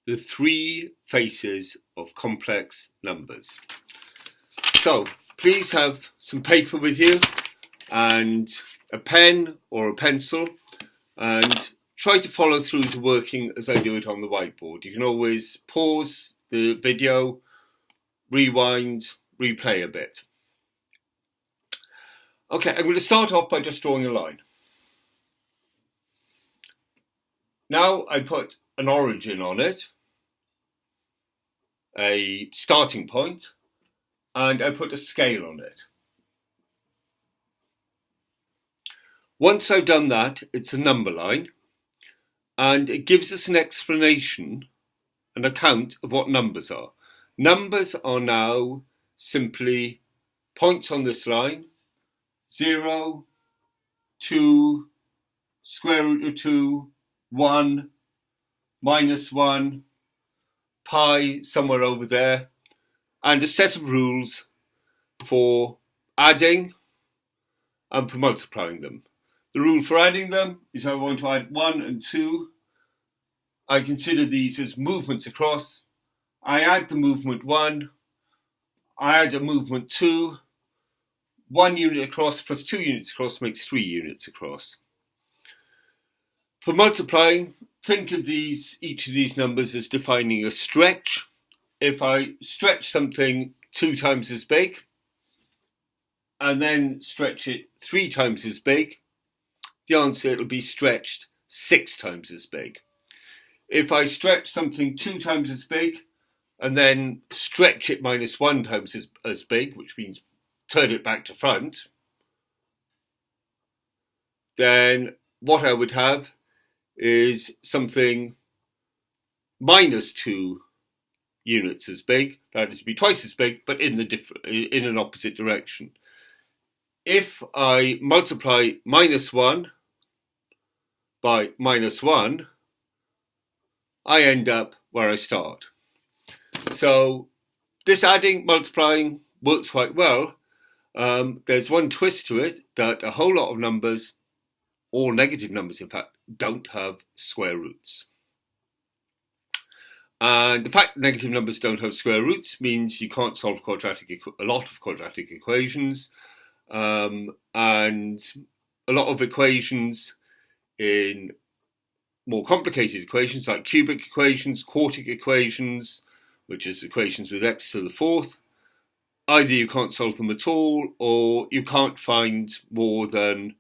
the three faces of complex numbers. So please have some paper with you and a pen or a pencil, and try to follow through the working as I do it on the whiteboard. You can always pause the video, rewind, replay a bit. Okay, I'm going to start off by just drawing a line. Now I put an origin on it, a starting point, and I put a scale on it. Once I've done that, it's a number line, and it gives us an explanation, an account of what numbers are. Numbers are now simply points on this line: 0, 2, square root of 2, 1, -1, pi somewhere over there, and a set of rules for adding and for multiplying them. The rule for adding them is I want to add 1 and 2. I consider these as movements across. I add the movement 1, I add a movement 2. 1 unit across plus 2 units across makes 3 units across. For multiplying, think of each of these numbers as defining a stretch. If I stretch something 2 times as big and then stretch it 3 times as big, the answer will be stretched 6 times as big. If I stretch something 2 times as big and then stretch it -1 times as big, which means turn it back to front, then what I would have is something -2 units as big. That is to be twice as big, but in an opposite direction. If I multiply -1 by -1, I end up where I start. So this adding, multiplying works quite well. There's one twist to it, that a whole lot of numbers, all negative numbers in fact, don't have square roots. And the fact that negative numbers don't have square roots means you can't solve a lot of quadratic equations, and a lot of equations in more complicated equations like cubic equations, quartic equations, which is equations with x to the fourth, either you can't solve them at all, or you can't find more than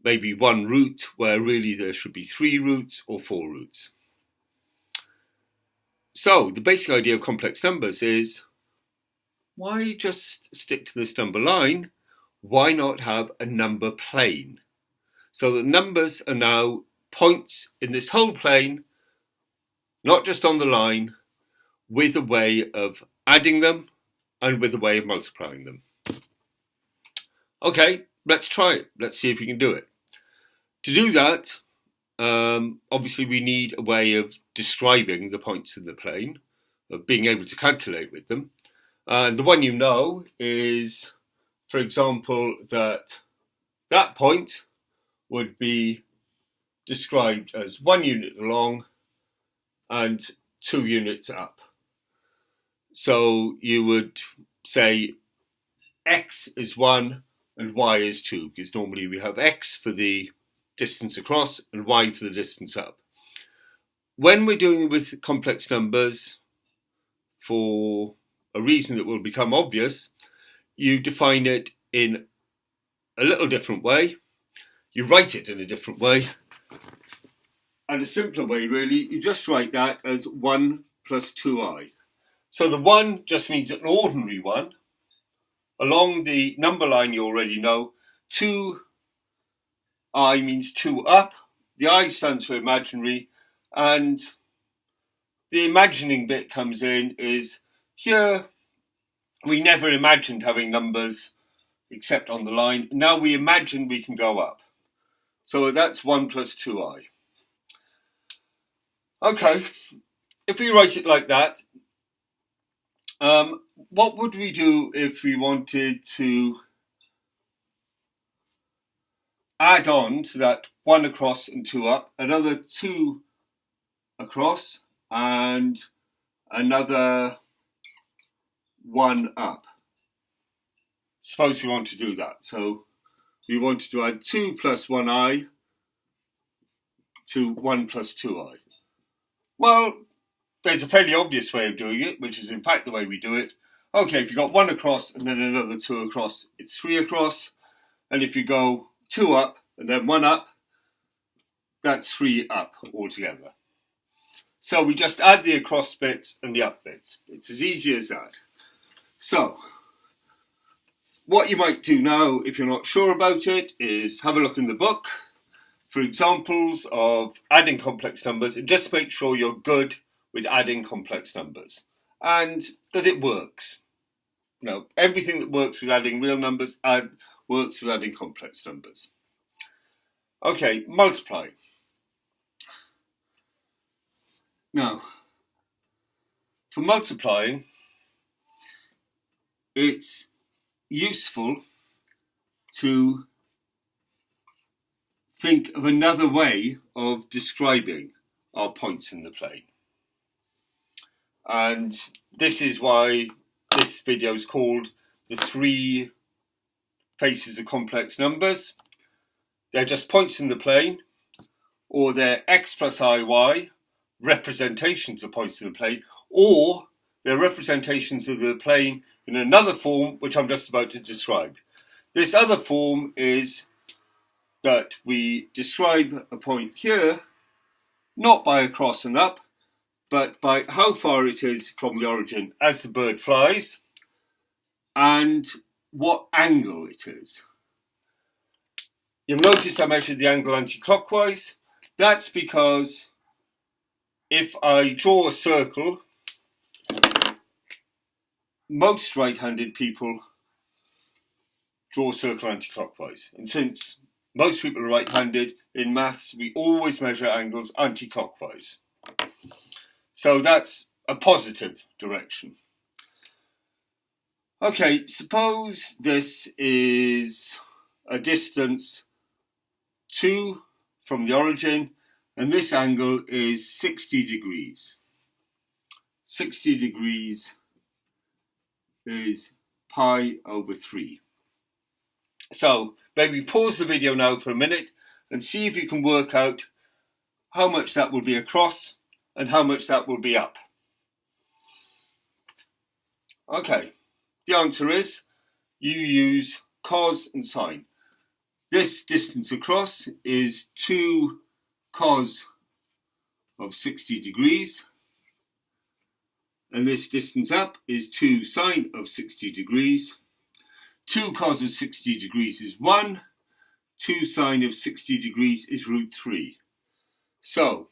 maybe 1 root, where really there should be 3 roots or 4 roots. So the basic idea of complex numbers is, why just stick to this number line? Why not have a number plane? So the numbers are now points in this whole plane, not just on the line, with a way of adding them and with a way of multiplying them. Okay, let's try it. Let's see if we can do it. To do that, obviously we need a way of describing the points in the plane, of being able to calculate with them. And the one you know is, for example, that point would be described as 1 unit along and 2 units up. So you would say x is 1 and y is 2, because normally we have x for the distance across and y for the distance up. When we're doing it with complex numbers, for a reason that will become obvious, you define it in a little different way. You write it in a different way. And a simpler way, really, you just write that as 1 plus 2i. So the 1 just means an ordinary 1. Along the number line you already know, 2i means 2 up. The I stands for imaginary. And the imagining bit comes in is, here we never imagined having numbers except on the line. Now we imagine we can go up. So that's 1 plus 2i. Okay, if we write it like that, what would we do if we wanted to add on to that 1 across and 2 up, another 2 across and another 1 up. Suppose we want to do that. So we wanted to add 2 plus 1i to 1 plus 2i. Well, there's a fairly obvious way of doing it, which is in fact the way we do it. Okay, if you got 1 across and then another 2 across, it's 3 across. And if you go 2 up and then 1 up, that's 3 up altogether. So we just add the across bits and the up bits. It's as easy as that. So what you might do now, if you're not sure about it, is have a look in the book for examples of adding complex numbers, and just make sure you're good with adding complex numbers and that it works. You know, everything that works with adding real numbers works with adding complex numbers. Okay, multiply. Now, for multiplying, it's useful to think of another way of describing our points in the plane. And this is why this video is called the 3 faces of complex numbers. They're just points in the plane, or they're x plus I, y, representations of points in the plane, or they're representations of the plane in another form, which I'm just about to describe. This other form is that we describe a point here, not by across and up, but by how far it is from the origin as the bird flies, and what angle it is. You'll notice I measured the angle anti-clockwise. That's because if I draw a circle, most right-handed people draw a circle anti-clockwise. And since most people are right-handed, in maths we always measure angles anti-clockwise. So that's a positive direction. Okay, suppose this is a distance 2 from the origin, and this angle is 60 degrees. 60 degrees is pi over 3. So maybe pause the video now for a minute and see if you can work out how much that will be across and how much that will be up. Okay, the answer is you use cos and sine. This distance across is 2 cos of 60 degrees, and this distance up is 2 sine of 60 degrees. 2 cos of 60 degrees is 1, 2 sine of 60 degrees is root 3. So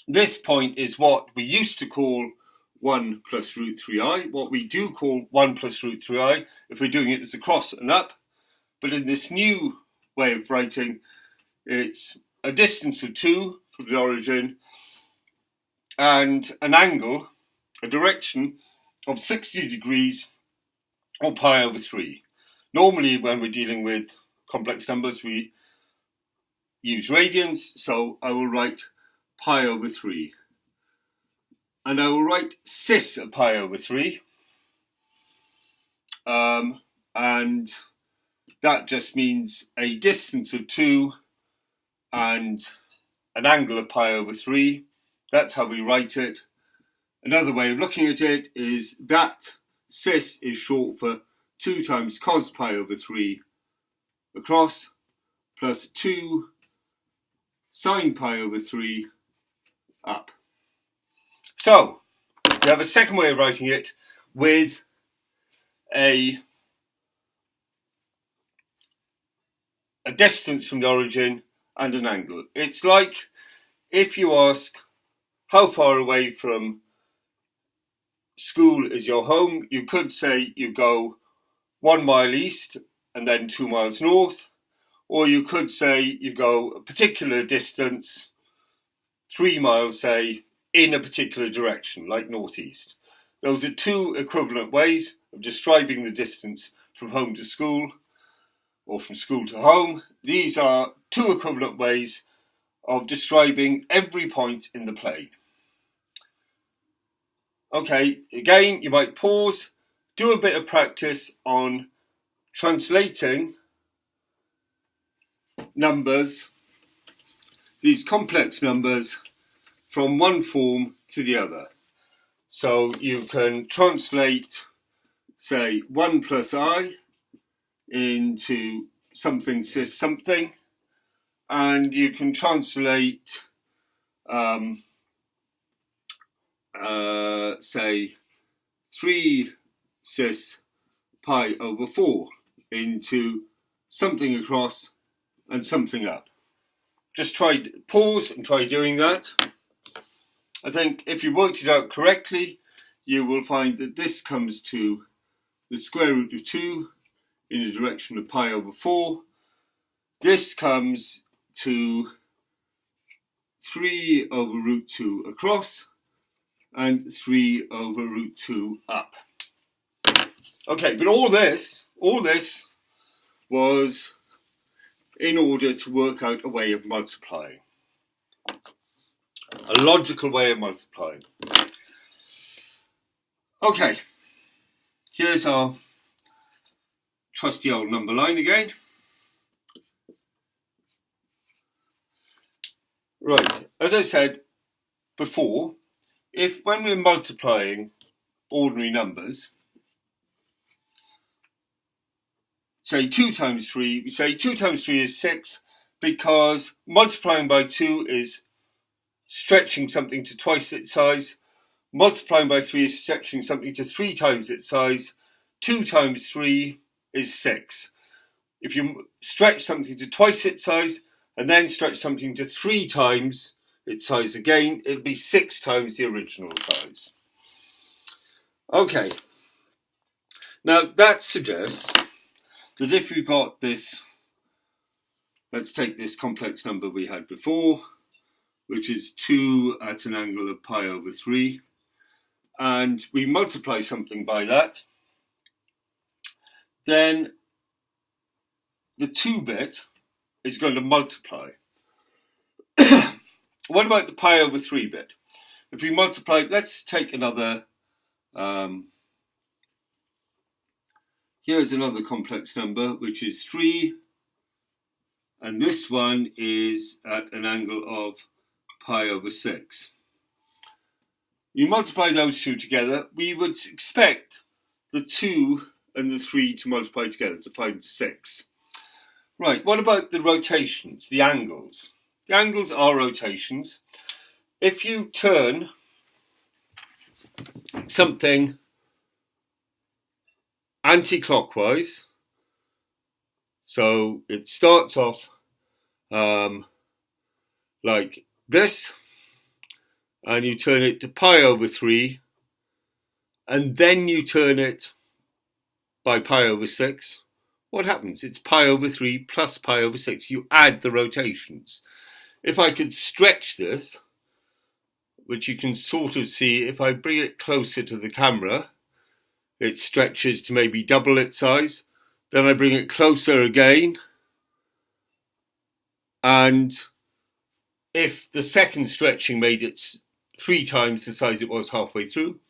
this point is what we used to call 1 plus root 3i, what we do call 1 plus root 3i if we're doing it as across and up, but in this new way of writing, it's a distance of 2 from the origin and an angle, a direction of 60 degrees or pi over 3. Normally when we're dealing with complex numbers we use radians, so I will write pi over 3. And I will write cis of pi over 3. And that just means a distance of 2 and an angle of pi over 3. That's how we write it. Another way of looking at it is that cis is short for 2 times cos pi over 3 across plus 2 sine pi over 3 up. So we have a second way of writing it with a distance from the origin and an angle. It's like if you ask how far away from school is your home, you could say you go 1 mile east and then 2 miles north, or you could say you go a particular distance, 3 miles say, in a particular direction, like northeast. Those are 2 equivalent ways of describing the distance from home to school or from school to home. These are 2 equivalent ways of describing every point in the plane. Okay, again, you might pause, do a bit of practice on translating numbers, these complex numbers, from one form to the other. So you can translate, say, 1 plus I into something cis something, and you can translate, say, 3 cis pi over 4 into something across and something up. Just pause and try doing that. I think if you worked it out correctly, you will find that this comes to the square root of 2 in the direction of pi over 4. This comes to 3 over root 2 across and 3 over root 2 up. Okay, but all this was in order to work out a way of multiplying. A logical way of multiplying. Okay, here's our trusty old number line again. Right, as I said before, when we're multiplying ordinary numbers, say 2 times 3, we say 2 times 3 is 6 because multiplying by 2 is stretching something to twice its size. Multiplying by 3 is stretching something to 3 times its size. 2 times 3 is 6. If you stretch something to twice its size and then stretch something to 3 times its size again, it'll be 6 times the original size. Okay. Now that suggests that if you've got this, let's take this complex number we had before, which is 2 at an angle of pi over 3, and we multiply something by that, then the 2 bit is going to multiply. What about the pi over 3 bit? If we multiply, let's take another, here's another complex number, which is 3, and this one is at an angle of pi over 6. You multiply those two together, we would expect the 2 and the 3 to multiply together to find 6. Right, what about the rotations, the angles? The angles are rotations. If you turn something anticlockwise, so it starts off like this, and you turn it to pi over 3, and then you turn it by pi over 6, what happens? It's pi over 3 plus pi over 6. You add the rotations. If I could stretch this, which you can sort of see if I bring it closer to the camera, it stretches to maybe double its size. Then I bring it closer again, and if the second stretching made it 3 times the size it was halfway through,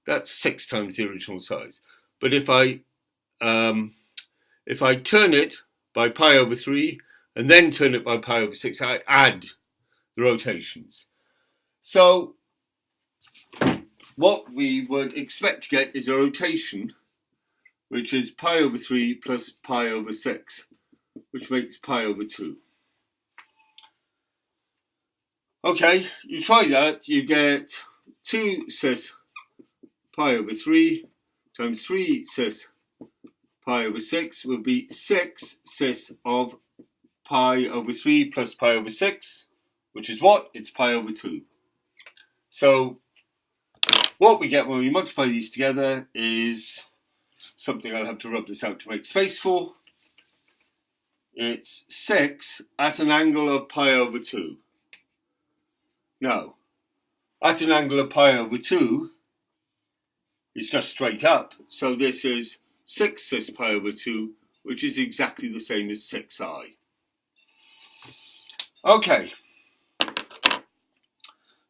that's 6 times the original size. But if I turn it by pi over 3 and then turn it by pi over 6, I add the rotations. So what we would expect to get is a rotation which is pi over 3 plus pi over 6, which makes pi over 2. Okay, you try that, you get 2 cis pi over 3 times 3 cis pi over 6 will be 6 cis of pi over 3 plus pi over 6, which is what? It's pi over 2. So what we get when we multiply these together is something I'll have to rub this out to make space for. It's 6 at an angle of pi over 2. Now, at an angle of pi over 2 is just straight up. So this is 6 cis pi over 2, which is exactly the same as 6i. Okay,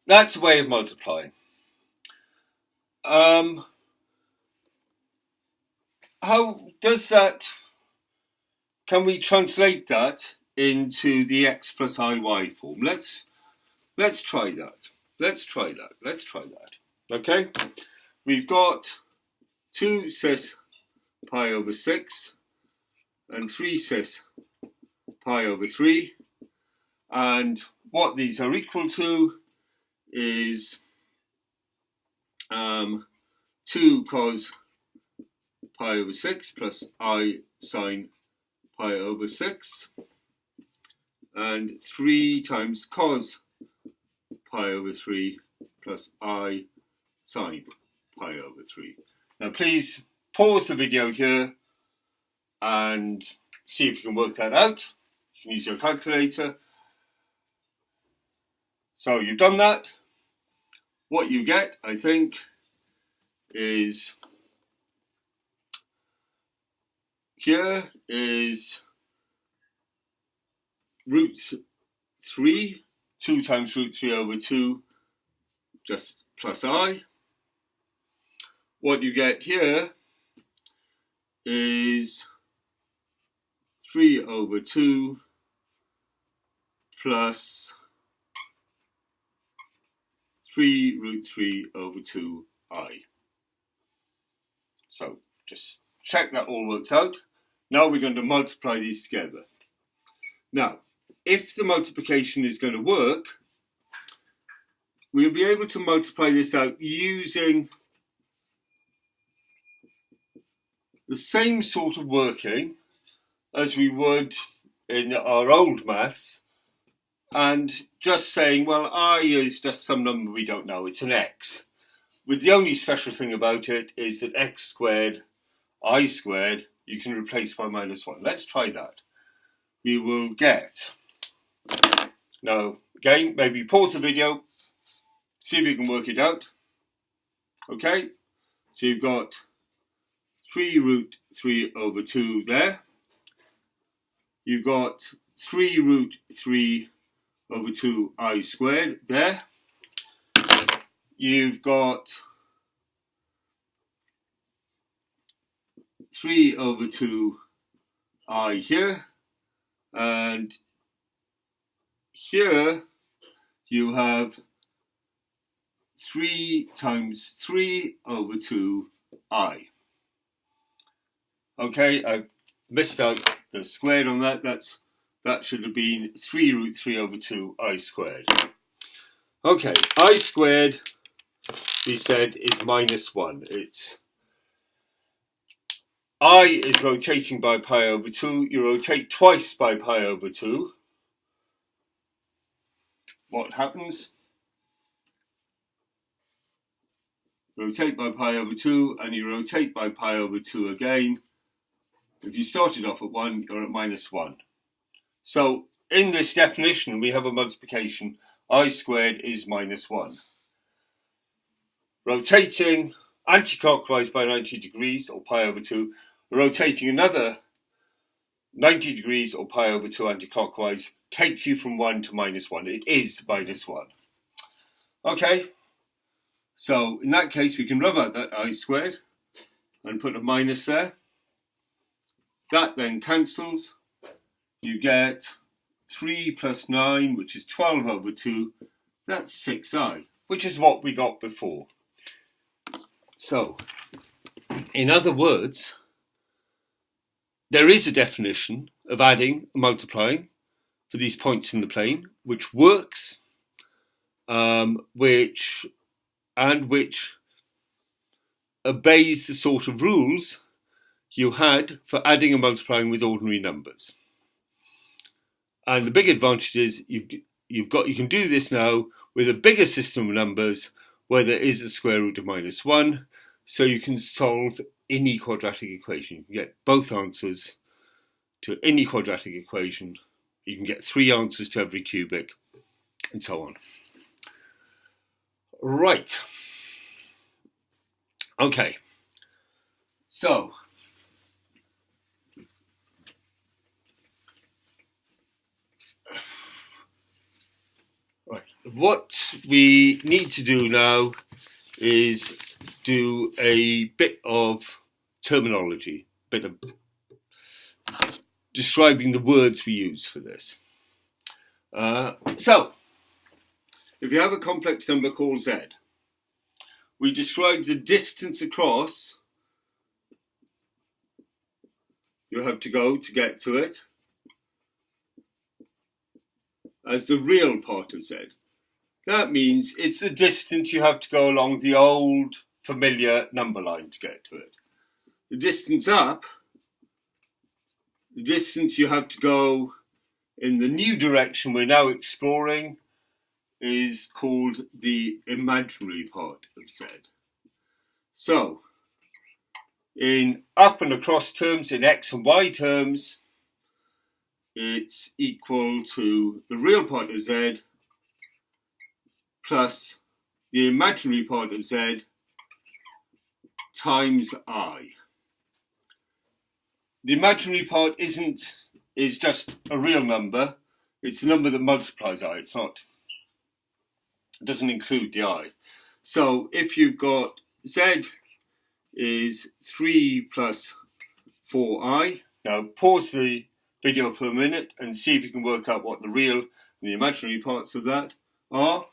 that's a way of multiplying. how does that, can we translate that into the x plus iy form? Let's try that. Let's try that. Okay? We've got 2 cis pi over 6 and 3 cis pi over 3. And what these are equal to is 2 cos pi over 6 plus I sine pi over 6, and 3 times cos pi over 3 plus I sine pi over 3. Now please pause the video here and see if you can work that out. You can use your calculator. So you've done that. What you get, I think, is here is root 3, 2 times root 3 over 2, just plus I. What you get here is 3 over 2 plus 3 root 3 over 2I. So just check that all works out. Now we're going to multiply these together. Now, if the multiplication is going to work, we'll be able to multiply this out using the same sort of working as we would in our old maths, and just saying, well, I is just some number we don't know, it's an x. With the only special thing about it is that x squared, I squared, you can replace by minus 1. Let's try that. We will get, now again, maybe pause the video, see if you can work it out. Okay, so you've got 3 root 3 over 2 there. You've got 3 root 3 over 2 I squared there. You've got 3 over 2 I here. And here you have 3 times 3 over 2 I. Okay, I missed out the squared on that. That should have been 3 root 3 over 2 I squared. Okay, I squared, we said, is minus 1. It's I is rotating by pi over 2. You rotate twice by pi over 2. What happens? Rotate by pi over 2, and you rotate by pi over 2 again. If you started off at 1, you're at minus 1. So in this definition, we have a multiplication. I squared is minus 1. Rotating anticlockwise by 90 degrees, or pi over 2, rotating another 90 degrees, or pi over 2 anticlockwise, takes you from 1 to minus 1. It is minus 1. Okay, so in that case, we can rub out that I squared and put a minus there. That then cancels. You get 3 plus 9, which is 12 over 2. That's 6i, which is what we got before. So, in other words, there is a definition of adding and multiplying for these points in the plane, which works, which obeys the sort of rules you had for adding and multiplying with ordinary numbers. And the big advantage is you can do this now with a bigger system of numbers where there is a square root of minus 1, so you can solve any quadratic equation. You can get both answers to any quadratic equation. You can get 3 answers to every cubic, and so on. Right. Okay. So, what we need to do now is do a bit of terminology, bit of describing the words we use for this. So, if you have a complex number called z, we describe the distance across you have to go to get to it as the real part of z. That means it's the distance you have to go along the old familiar number line to get to it. The distance up, the distance you have to go in the new direction we're now exploring, is called the imaginary part of z. So, in up and across terms, in x and y terms, it's equal to the real part of z plus the imaginary part of z times I. The imaginary part is just a real number. It's a number that multiplies I. It doesn't include the I. So if you've got z is 3 plus 4i. Now pause the video for a minute and see if you can work out what the real and the imaginary parts of that are.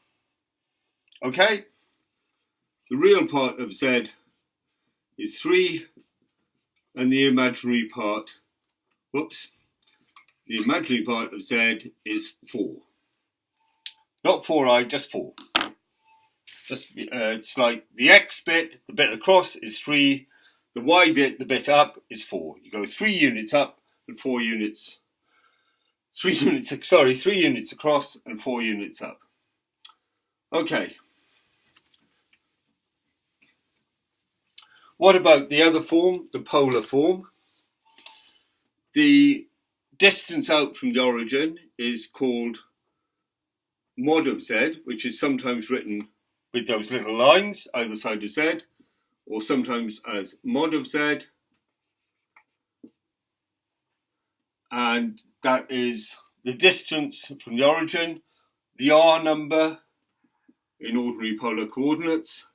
Okay, the real part of z is 3 and the imaginary part, the imaginary part of z is 4. Not 4i, just 4. It's like the x bit, the bit across is 3, the y bit, the bit up is 4. You go 3 units up and 3 units across and 4 units up. Okay. What about the other form, the polar form? The distance out from the origin is called mod of z, which is sometimes written with those little lines either side of z, or sometimes as mod of z. And that is the distance from the origin, the r number in ordinary polar coordinates.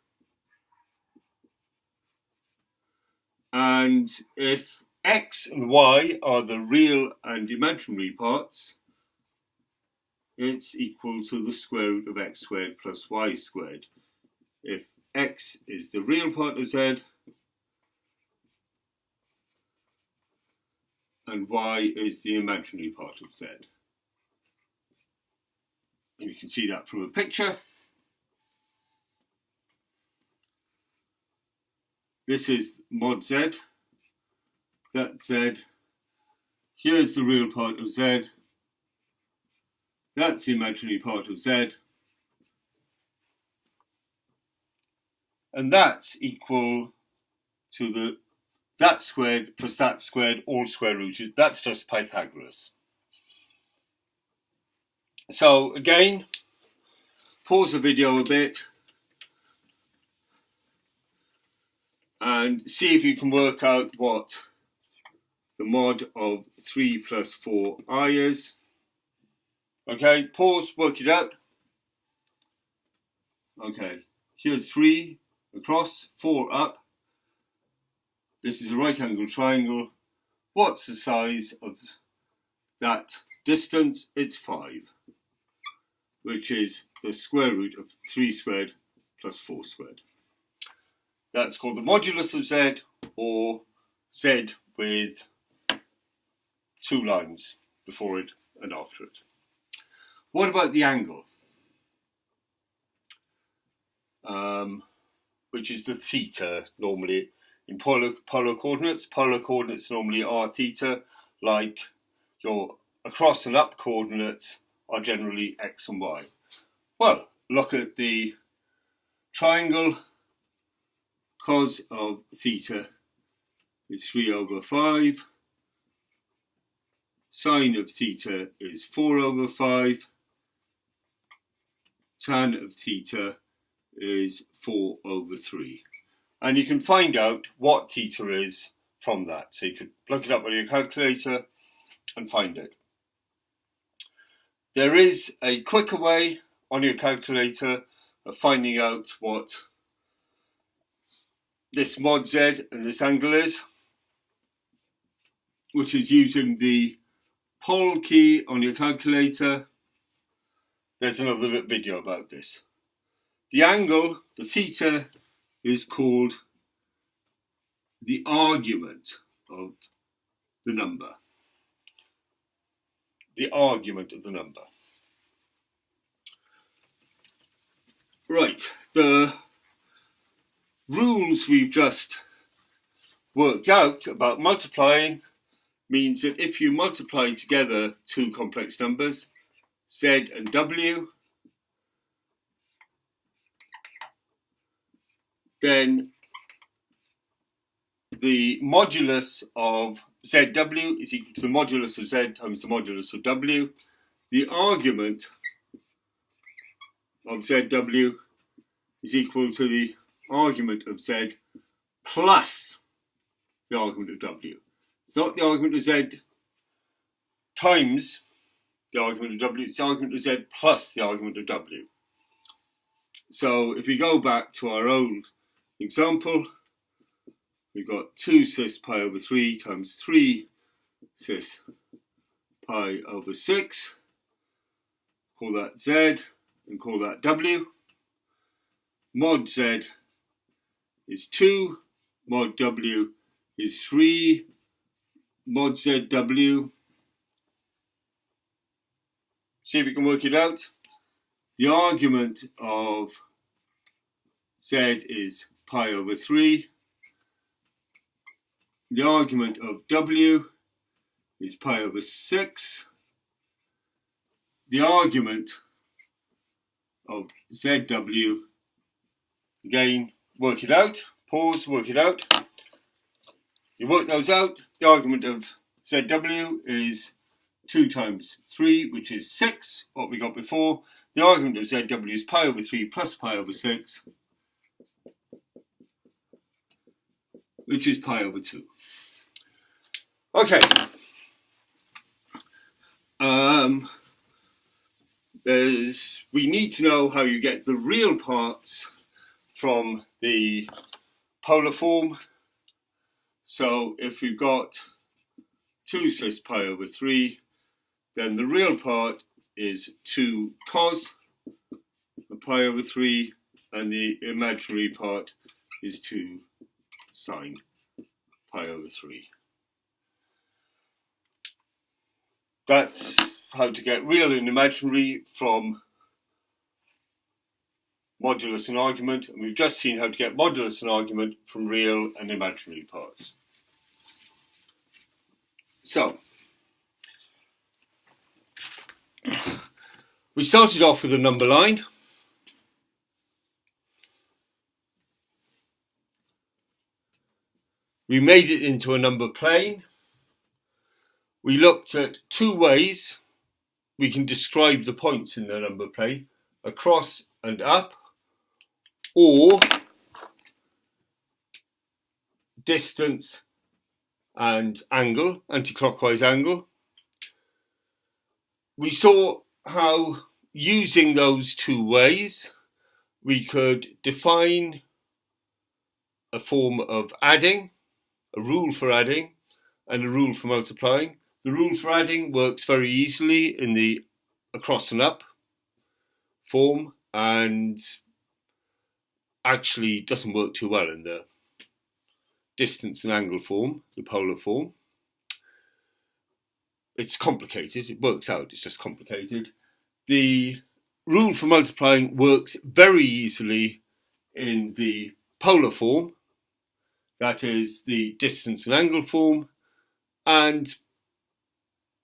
And if x and y are the real and imaginary parts, it's equal to the square root of x squared plus y squared. If x is the real part of z and y is the imaginary part of z. And you can see that from a picture. This is mod z, that's z. Here's the real part of z. That's the imaginary part of z. And that's equal to that squared plus that squared, all square rooted. That's just Pythagoras. So again, pause the video a bit and see if you can work out what the mod of 3 plus 4i is. Okay, pause, work it out. Okay, here's 3 across, 4 up. This is a right angle triangle. What's the size of that distance? It's 5, which is the square root of 3 squared plus 4 squared. That's called the modulus of z, or z with 2 lines before it and after it. What about the angle? Which is the theta normally in polar coordinates. Polar coordinates normally are theta, like your across and up coordinates are generally x and y. Well, look at the triangle. Cos of theta is 3 over 5. Sine of theta is 4 over 5. Tan of theta is 4 over 3. And you can find out what theta is from that. So you could look it up on your calculator and find it. There is a quicker way on your calculator of finding out what this mod z and this angle is, which is using the pol key on your calculator. There's another video about this. The angle, the theta, is called the argument of the number. The argument of the number. Right, the rules we've just worked out about multiplying means that if you multiply together two complex numbers, z and w, then the modulus of zw is equal to the modulus of z times the modulus of w. The argument of zw is equal to the argument of z plus the argument of w. It's not the argument of z times the argument of w, it's the argument of z plus the argument of w. So if we go back to our old example, we've got 2 cis pi over 3 times 3 cis pi over 6. Call that z and call that w. Mod z is 2, mod w is 3, mod zw. See if we can work it out. The argument of z is pi over 3. The argument of w is pi over 6. The argument of zw, again, work it out. Pause, work it out. You work those out. The argument of zw is 2 times 3, which is 6, what we got before. The argument of zw is pi over 3 plus pi over 6, which is pi over 2. Okay. We need to know how you get the real parts from the polar form. So if we've got 2 cis pi over 3, then the real part is 2 cos pi over 3, and the imaginary part is 2 sine pi over 3. That's how to get real and imaginary from modulus and argument, and we've just seen how to get modulus and argument from real and imaginary parts. So, we started off with a number line. We made it into a number plane. We looked at two ways we can describe the points in the number plane: across and up, or distance and angle, anticlockwise angle. We saw how, using those two ways, we could define a form of adding, a rule for adding, and a rule for multiplying. The rule for adding works very easily in the across and up form, and actually doesn't work too well in the distance and angle form, the polar form. It's complicated, it works out, it's just complicated. The rule for multiplying works very easily in the polar form, that is the distance and angle form, and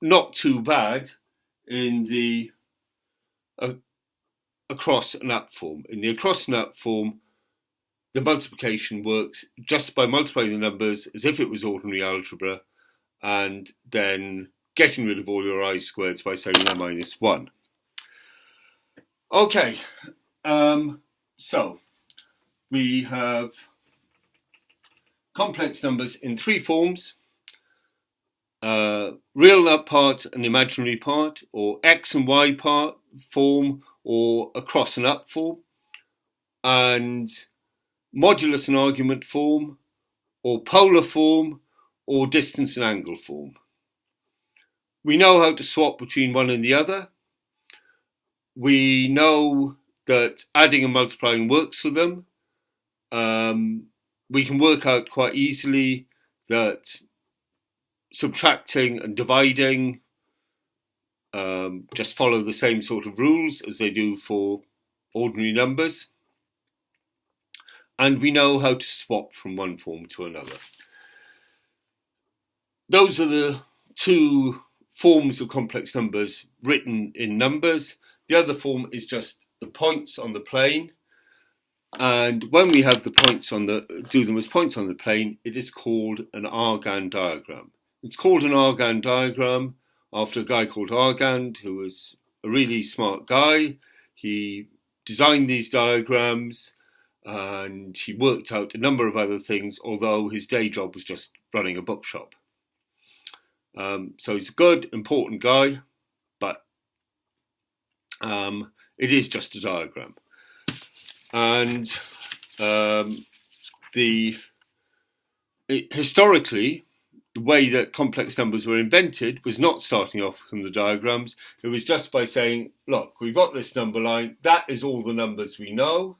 not too bad in the across and up form. In the across and up form, the multiplication works just by multiplying the numbers as if it was ordinary algebra, and then getting rid of all your I squareds by saying n minus 1. Okay, so we have complex numbers in three forms: real up part and imaginary part, or x and y part form, or across and up form. And modulus and argument form, or polar form, or distance and angle form. We know how to swap between one and the other. We know that adding and multiplying works for them. We can work out quite easily that subtracting and dividing just follow the same sort of rules as they do for ordinary numbers. And we know how to swap from one form to another. Those are the two forms of complex numbers written in numbers. The other form is just the points on the plane. And when we have the points do them as points on the plane, it is called an Argand diagram. It's called an Argand diagram after a guy called Argand, who was a really smart guy. He designed these diagrams and he worked out a number of other things, although his day job was just running a bookshop. So he's a good, important guy, but it is just a diagram. And historically, the way that complex numbers were invented was not starting off from the diagrams. It was just by saying, look, we've got this number line. That is all the numbers we know.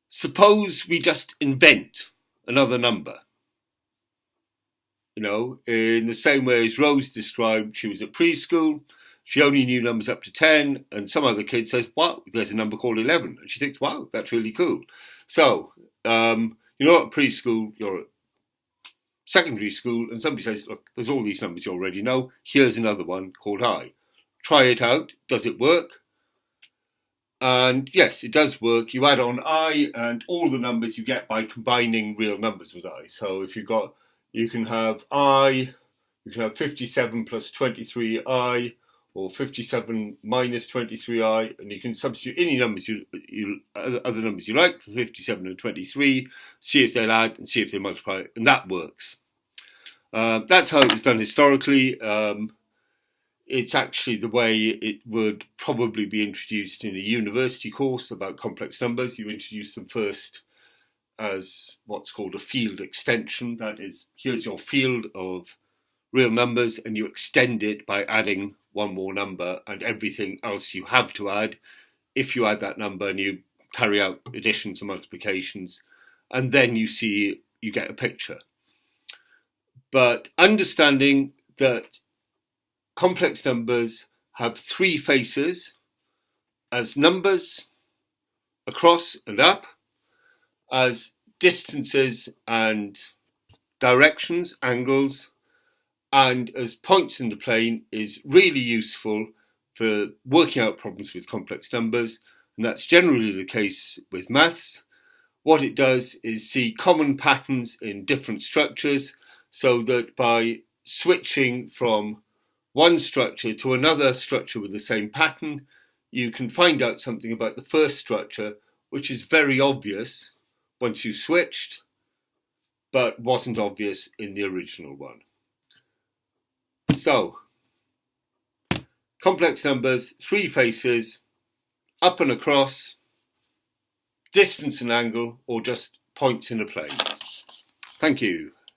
Suppose we just invent another number. You know, in the same way as Rose described, she was at preschool. She only knew numbers up to 10, and some other kid says, wow, there's a number called 11. And she thinks, wow, that's really cool. So, you're not at preschool, you're at secondary school, and somebody says, look, there's all these numbers you already know. Here's another one called I. Try it out. Does it work? And yes, it does work. You add on I and all the numbers you get by combining real numbers with I. So if you can have I, you can have 57 plus 23I, or 57 minus 23i, and you can substitute any numbers other numbers you like for 57 and 23, see if they'll add and see if they multiply, and that works. That's how it was done historically. It's actually the way it would probably be introduced in a university course about complex numbers. You introduce them first as what's called a field extension. That is, here's your field of real numbers, and you extend it by adding one more number and everything else you have to add if you add that number, and you carry out additions and multiplications, and then you get a picture. But understanding that complex numbers have three faces as numbers, across and up, as distances and directions, angles, and as points in the plane is really useful for working out problems with complex numbers, and that's generally the case with maths. What it does is see common patterns in different structures, so that by switching from one structure to another structure with the same pattern, you can find out something about the first structure, which is very obvious once you switched, but wasn't obvious in the original one. So, complex numbers, three faces, up and across, distance and angle, or just points in a plane. Thank you.